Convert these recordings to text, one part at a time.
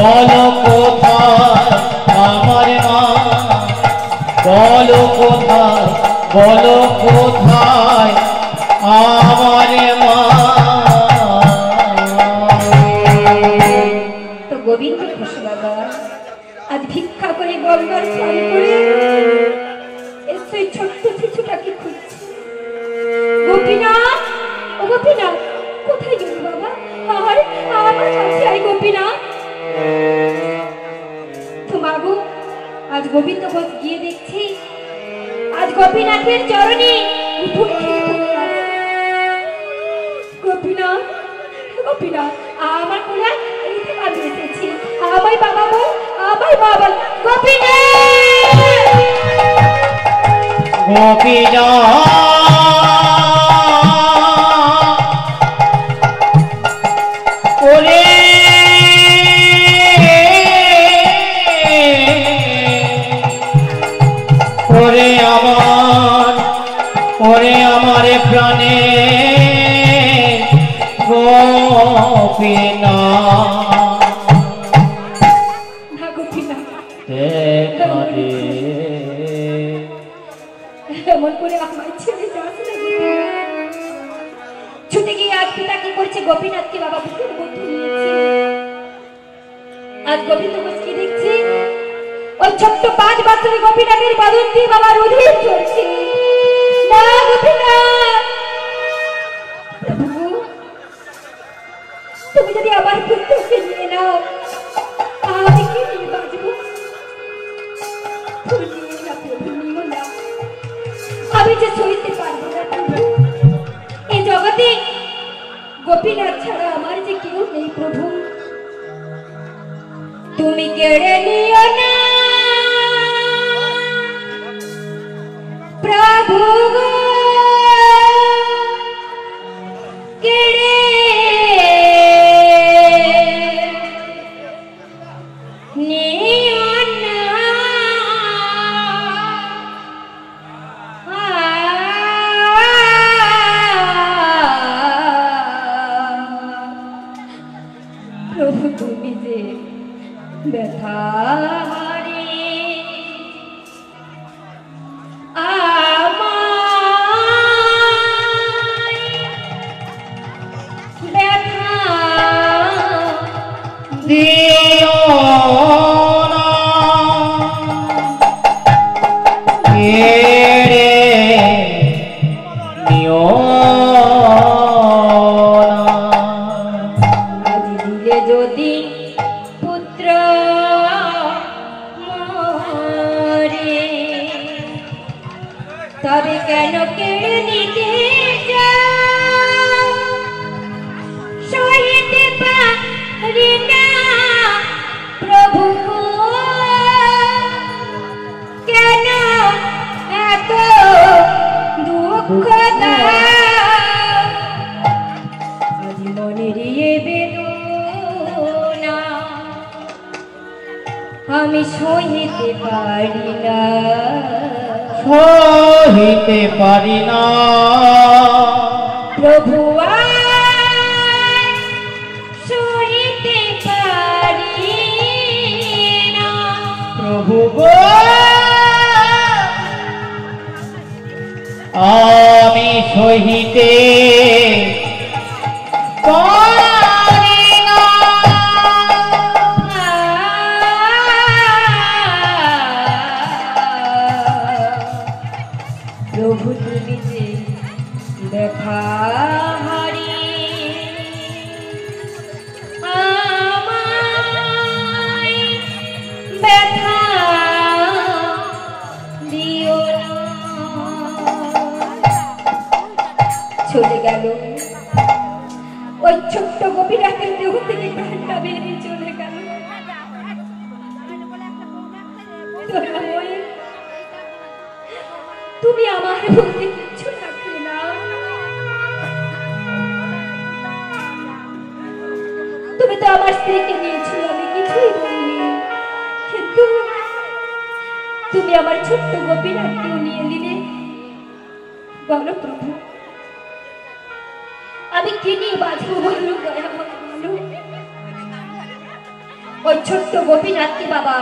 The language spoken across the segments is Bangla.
বলো কোথায় আমার মা, বলো কোথায়, বলো কোথায় আমার মা। তো গোবিন্দ ঘোষ বাবা আজ ভিক্ষা করে গঙ্গার স্নান করে সেই ছোট্ট শিশুটাকে খুঁজছে। গোপীনাথ, ও গোপীনাথ, কোথায় গেল বাবা? আরে আমার কাছে আই গোপীনাথ। তো মাগো, আজ গোবিন্দ ঘোষ গিয়ে দেখছি আজ গোপীনাথের চরণে উঠুন খেয়ে পড়ে আছে। গোপীনাথ, গোপীনাথ, আমার কোলে এইতে আমি এসেছি। আমায় বাবা বল, আমায় বাবা বল। গোপীনাথ, গোপীনাথ, ওরে ওরে আমার, ওরে আমার প্রাণে গোপীনাথ, দেখা দে। এমন করে আমায় ছেড়ে যাস না গোপীনাথ। ছুটে গিয়ে আজ পিতা কি করছে? গোপীনাথকে বাবা বুকের মধ্যে নিয়েছে। আজ গোবিন্দ ঘোষকে দেখছি ওই ছোট্ট 5 বছরের গোপীনাথের বাদন দিয়ে বাবা রোধে চলছে। না গোপীনাথ, প্রভু তুমি যদি আমার পুত্রকে নিয়ে নাও আমি কি নিয়ে বাঁচব? তুমি নিয়ে না প্রভু, নিও না। আমি যে সইতে পারবো না প্রভু। এই জগতে গোপীনাথ ছাড়া আমার যে কেউ নেই প্রভু। তুমি কেড়ে নিও না প্রভু, কেড়ে নিও না। প্রভু তুমি যে ব্যথাহারি ব্যথা দিও না, কেড়ে নিও না। আজ দিলে যদি পুত্র মরে তবে কেন কেড়ে নিতে যাও? সহিতে পারি না প্রভু, কেন এত দুঃখ দাও? আজ মনের এ বেদনা আমি সহিতে পারি না, সহিতে পারি না প্রভু সহিতে পারি না। প্রভু গো, আমি সহিতে পারি না। প্রভু তুমি যে ব্যথাহারি আমায় ব্যথা দিও না। চলে গেল ওই ছোট্ট গোপীনাথের দেহ থেকে প্রাণটা বেরিয়ে চলে গেল। তুমি আমার বলতে কিচ্ছু রাখলে না। তুমি তো আমার স্ত্রীকে নিয়েছিল, আমি কিছুই বলিনি, কিন্তু তুমি আমার ছোট্ট গোপীনাথকেও নিয়ে নিলে। বলো প্রভু আমি কি নিয়ে বাঁচবো? বললো দয়া করে বলো। ওই ছোট্ট গোপীনাথকে বাবা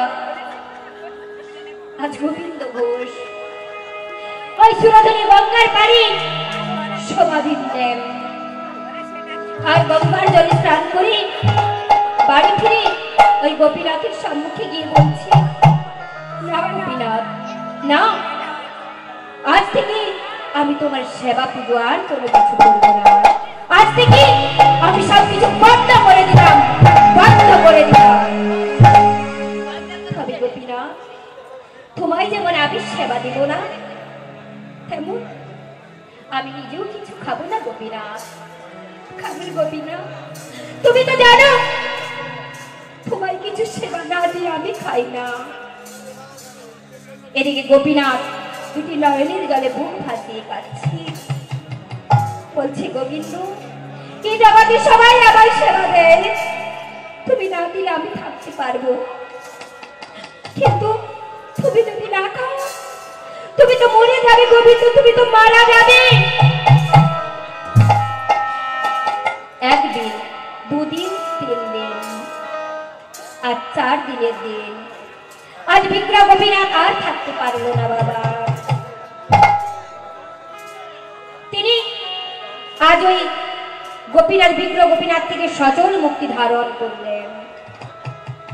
আজ গোবিন্দ ঘোষ ওই সুরধনী গঙ্গার পাড়ে সমাধি দিলেন। আর গঙ্গার জলে স্নান করে বাড়ি ফিরে ওই গোপীনাথের সম্মুখে গিয়ে বলছে, না গোপীনাথ না, আজ থেকে আমি তোমার সেবা পুজো আর কোনো কিছু করবো না। আজ থেকে আমি সবকিছু বন্ধ করে দিলাম, বন্ধ করে দিলাম। তবে গোপীনাথ, তোমায় যেমন আমি সেবা দেব না, তেমন আমি নিজেও কিছু খাবো না গোপীনাথ। খাবি গোপীনাথ? তুমি তো জানো তোমায় কিছু সেবা না দিয়ে আমি খাই না। এদিকে গোপীনাথ দুটি নয়নের জলে বুক ভাসিয়ে কাটছি, বলছে, গোবিন্দ, এই জগতে সবাই আমার সেবা দেয়, তুমি না দিলে আমি থাকতে পারবো, কিন্তু তুমি যদি না খাও তুমি তো মরে যাবে গোবিন্দ, তুমি তো মারা যাবে। একদিন, দুদিন, 3 দিন, আর 4 দিনের দিন। আজ বিগ্রহ গোপীনাথ আর থাকতে পারলো না বাবা। তিনি আজ ওই গোপীনাথ বিগ্রহ গোপীনাথ থেকে সচল মুক্তি ধারণ করলেন।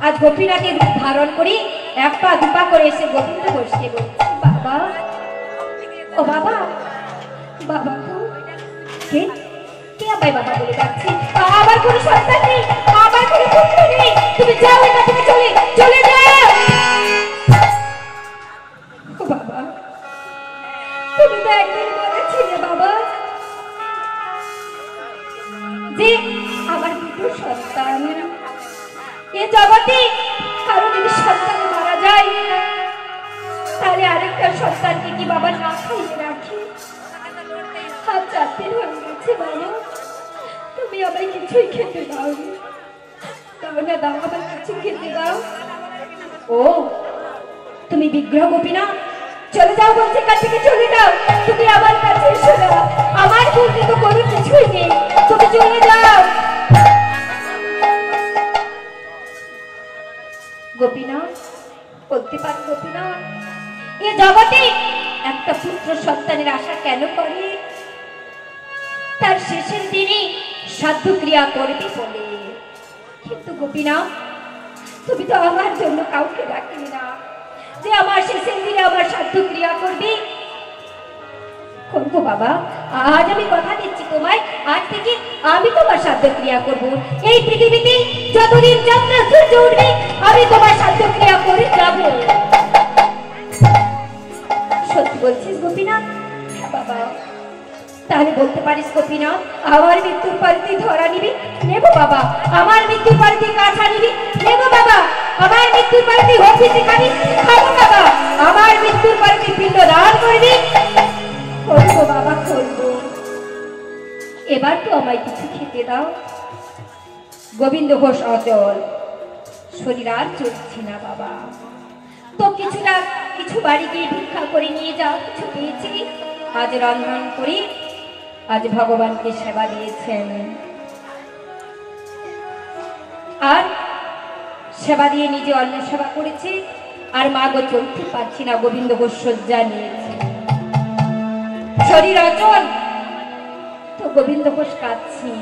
আজ গোপীনাথের রূপ ধারণ করি 1 পা 2 পা করে এসে গোবিন্দ ঘোষকে বলছে, বাবা, ও বাবা, বাবা কে কে আমায় বাবা বলে ডাকছে? আমার কোনো সন্তান নেই, আমার কোনো পুত্র নেই, তুমি যাও এখান থেকে, চলে চলে যাও। ও বাবা, তুমি তো একদিন বলেছিলে বাবা যে আমার দুটো সন্তান, এ জগতে কারো যদি সন্তান মারা যায় তাহলে আরেকটা সন্তানকে কি বাবা না খাইয়ে রাখি? আজ 4 দিন হয়ে গেছে বাবা, তুমি আমায় কিছুই খেতে দাও, দাও না, দাও, আমার কিছু খেতে দাও। ও তুমি বিগ্রহ গোপীনাথ, চলে যাও বলছে, কাছ থেকে চলে যাও, তুমি আমার কাছে এসো না, আমার বলতে তো কোনো কিছুই নেই, তুমি চলে যাও। গোপীনাথ বলতে পারো, গোপীনাথ এ জগতে একটা পুত্র সন্তানের আশা কেন করে? তার শেষের দিনে সাধ্য ক্রিয়া করবে বলে। কিন্তু গোপীনাথ, তুমি তো আমার জন্য কাউকে ডাকলে না যে আমার শেষের দিনে আমার সাধ্য ক্রিয়া করবে। করবো বাবা, আজ আমি কথা দিচ্ছি তোমায়, আজ থেকে আমি তোমার সাধ্য ক্রিয়া করবো। এই পৃথিবীতে যতদিন চন্দ্র সূর্য উঠবে আমি তোমার সাধ্য ক্রিয়া করে যাব। সত্যি বলছিস গোপীনাথ? হ্যাঁ বাবা। তাহলে বলতে পারিস গোপীনাথ, আমার মৃত্যুর পর তুই ধরা নিবি? নেবো বাবা। আমার মৃত্যুর পর তুই কাঁচা নিবি? নেবো বাবা। আমার মৃত্যুর পর তুই হফিসে খাবি? খাবো বাবা। আমার মৃত্যুর পর তুই পিণ্ড দান করবি? করবো বাবা, করবো। এবার তো আমায় কিছু খেতে দাও। গোবিন্দ ঘোষ অচল, শরীর আর চলছে না বাবা। তো কিছু বাড়ি গিয়ে ভিক্ষা করে নিয়ে যাও, কিছু পেয়েছি, আজ রন্ধন করি, আজ ভগবানকে সেবা দিয়েছেন। আর সেবা দিয়ে নিজে অন্য সেবা করেছি, আর মা গো চলতে পারছি না, গোবিন্দ ঘোষ শয্যা নিয়েছে, শরীর অচল। তো গোবিন্দ ঘোষ কাঁদছি।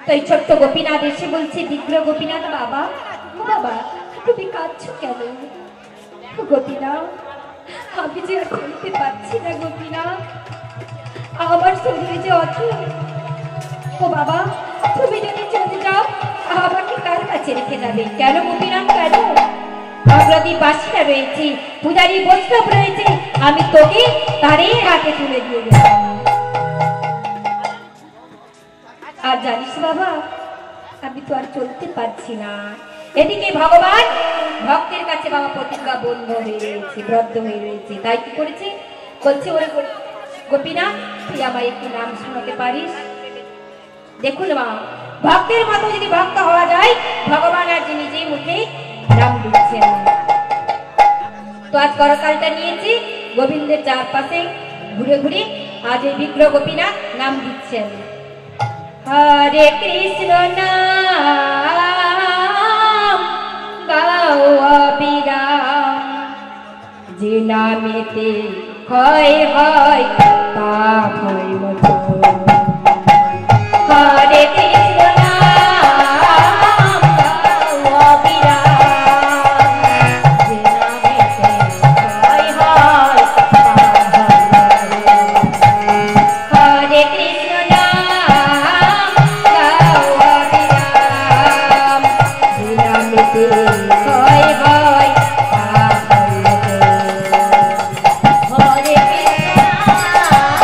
তো এই ছোট্ট গোপীনাথ এসে বলছে, বিগ্রহ গোপীনাথ, বাবা, বাবা তুমি কাঁদছো কেন? গোপীনাথ, আমি যে আর চলতে পারছি না গোপীনাথ, আমার শরীরে যে অচল। ও বাবা, তুমি যদি চলে যাও আমাকে কার কাছে রেখে যাবে? কেন গোপীনাথ, কেন? অগ্রদী বাসিটা রয়েছে, পূজারী বৈষ্ণব রয়েছে, আমি তোকে তারই হাতে তুলে দিয়ে দিলাম। আর জানিস বাবা, আমি তো আর চলতে পারছি না। এদিকে ভগবান ভক্তের কাছে বাবা প্রতিজ্ঞা বন্ধ হয়ে রয়েছে, বদ্ধ হয়ে রয়েছে। তাই কি করেছে? বলছে, ওরে গোপীনাথ, তুই আমায় একটু নাম শোনাতে পারিস? দেখুন মা, ভক্তের মতো যদি ভক্ত হওয়া যায়, ভগবান আর যে নিজেই মুখে নাম দিচ্ছেন। তো আজ করতালটা নিয়েছি, গোবিন্দের চারপাশে ঘুরে ঘুরে আজ এই বিগ্রহ গোপীনাথ নাম দিচ্ছেন। হরে কৃষ্ণ নাম নামেতে ক্ষয় হয় পাপ হয় মোচন। হরে কৃষ্ণ নাম গাও অবিরাম, যে নামেতে ক্ষয় হয় পাপ হয় মোচন। হরে কৃষ্ণ নাম গাও অবিরাম, যে নামেতে ক্ষয় হয় পাপ হয় মোচন। হরে কৃষ্ণ নাম গাও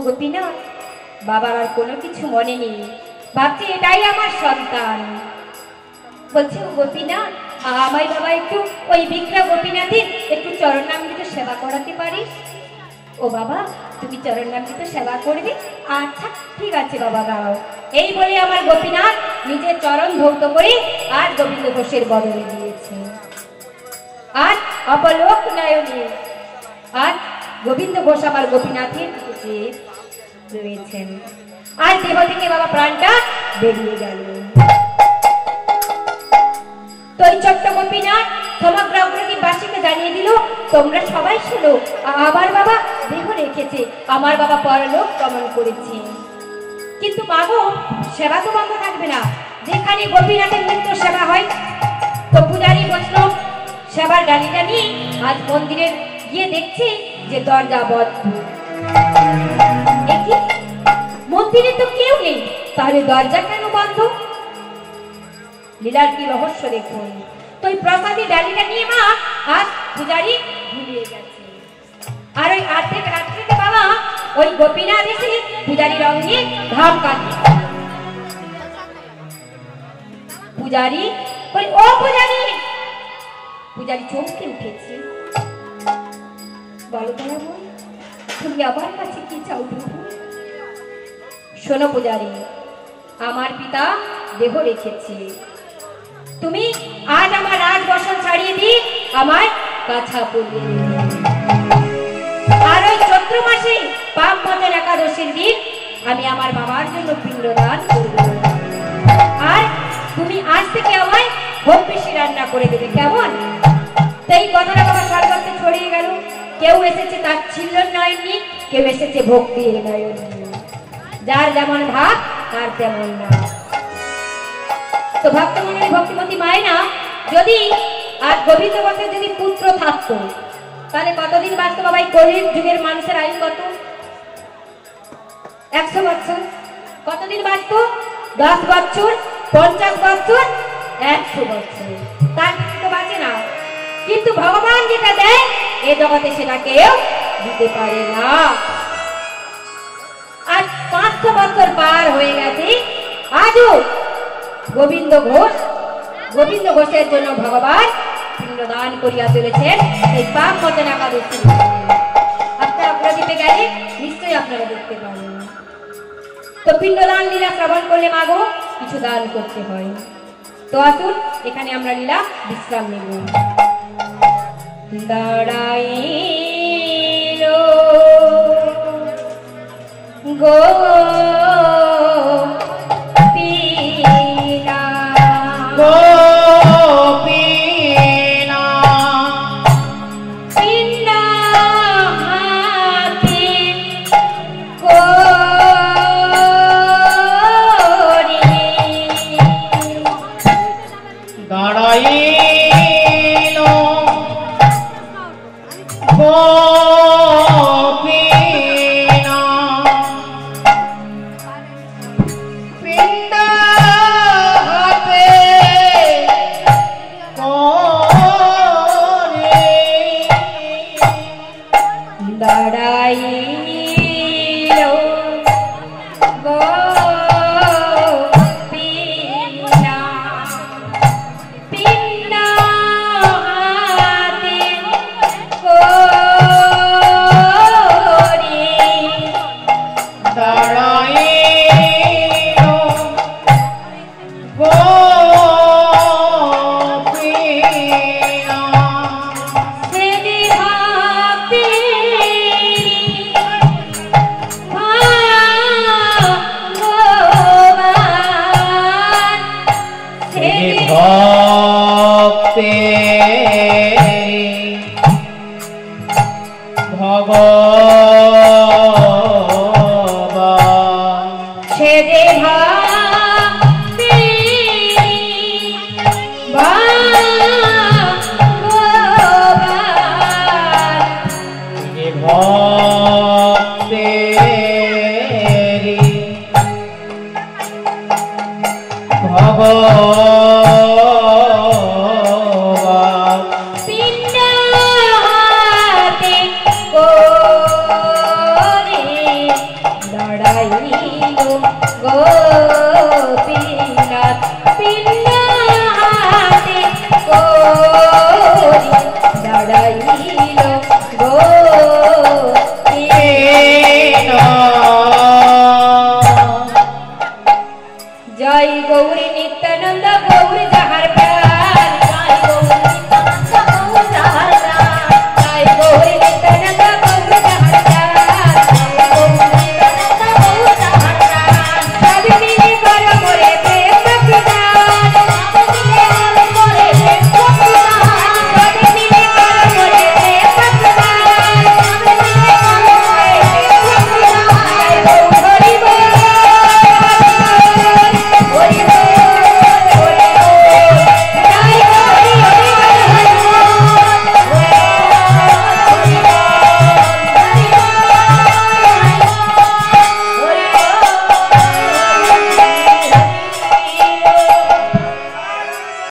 অবিরাম, বাবার আর কোনো কিছু মনে নেই, ভাবছি এটাই আমার সন্তান। বলছে ও গোপীনাথ, আমায় বাবা একটু ওই বিক্রা গোপীনাথের একটু চরণামৃত সেবা করাতে পারিস? ও বাবা, তুমি চরণামৃত সেবা করবে? আচ্ছা ঠিক আছে বাবা, দাও। এই বলে আমার গোপীনাথ নিজের চরণ ধৌত করে আর গোবিন্দ ঘোষের বদলে দিয়েছে। আর অপলোক নয়নে আর গোবিন্দ ঘোষ আমার গোপীনাথের দিকে রয়েছেন, আর দেহ থেকে বাবা প্রাণটা বেরিয়ে গেল। তো এই ছোট্ট গোপীনাথ সমগ্র অগ্রদীপবাসীকে জানিয়ে দিল, তোমরা সবাই শোনো, আমার বাবা দেহ রেখেছে, আমার বাবা পরলোক গমন করেছে। কিন্তু মাগো, সেবা তো বন্ধ থাকবে না, যেখানে গোপীনাথের নিত্য সেবা হয়। তো পূজারী বসলো সেবার ডালিটা নিয়ে, আজ মন্দিরে গিয়ে দেখছি যে দরজা বন্ধ। মন্দিরে তো কেউ নেই, তাহলে দরজা কেন বন্ধ? লীলার কি রহস্য দেখুন। তো ওই প্রসাদী ডালিটা নিয়ে মা আজ পূজারী ঘুমিয়ে গেছে, আর ওই অর্ধেক রাত্রিতে বাবা ওই গোপীনাথ এসে পূজারীর অঙ্গে ধাম কাটে। পূজারী বলে, ও পূজারী। পূজারী চমকে উঠেছে, বলো দয়াময়, তুমি আমার কাছে কি চাও? শোনো পূজারী, আমার পিতা দেহ রেখেছে, তুমি আজ আমার রাজবসন ছাড়িয়ে দিয়ে আমায় কাছা পড়িয়ে দিবে। আর ওই চৈত্র মাসে পাপ মোচন একাদশীর দিন আমি আমার বাবার জন্য পিণ্ডদান করব, আর তুমি আজ থেকে আমায় খুব বেশি রান্না করে দেবে, কেমন? সেই কথাটা বাবা সর্বত্র ছড়িয়ে গেল। কেউ এসেছে তার ছিল্লন নয়নি, কেউ এসেছে ভক্তির নয়নি, যার যেমন ভাব তার তেমন না। তো ভক্তমণ্ডলী ভক্তিমতী মায়েরা, যদি আজ গোবিন্দ ঘোষের যদি পুত্র থাকতো, তাহলে কতদিন বাঁচতো বাবা? এই কলির যুগের মানুষের আয়ু কত? 100 বছর। কতদিন বাঁচতো? 10 বছর, 50 বছর, 100 বছর, তার তো বাঁচে না। কিন্তু ভগবান যেটা দেয় এ জগতে সেটা কেউ দিতে পারে না। আজ 500 বছর পার হয়ে গেছে, আজও গোবিন্দ ঘোষের জন্য ভগবান পিণ্ডদান করিয়া চলেছেন এই পাপ মোচন একাদশী। আপনারা অগ্রদীপে গেলে নিশ্চয়ই আপনারা দেখতে পাবেন। তো পিণ্ডদান লীলা শ্রবণ করলে মাগো কিছু দান করতে হয়। তো আসুন এখানে আমরা লীলা বিশ্রাম নেব। দাঁড়াইলো গোপীনা গোপীনা পিণ্ডা হাতে করি দাঁড়াইলো গো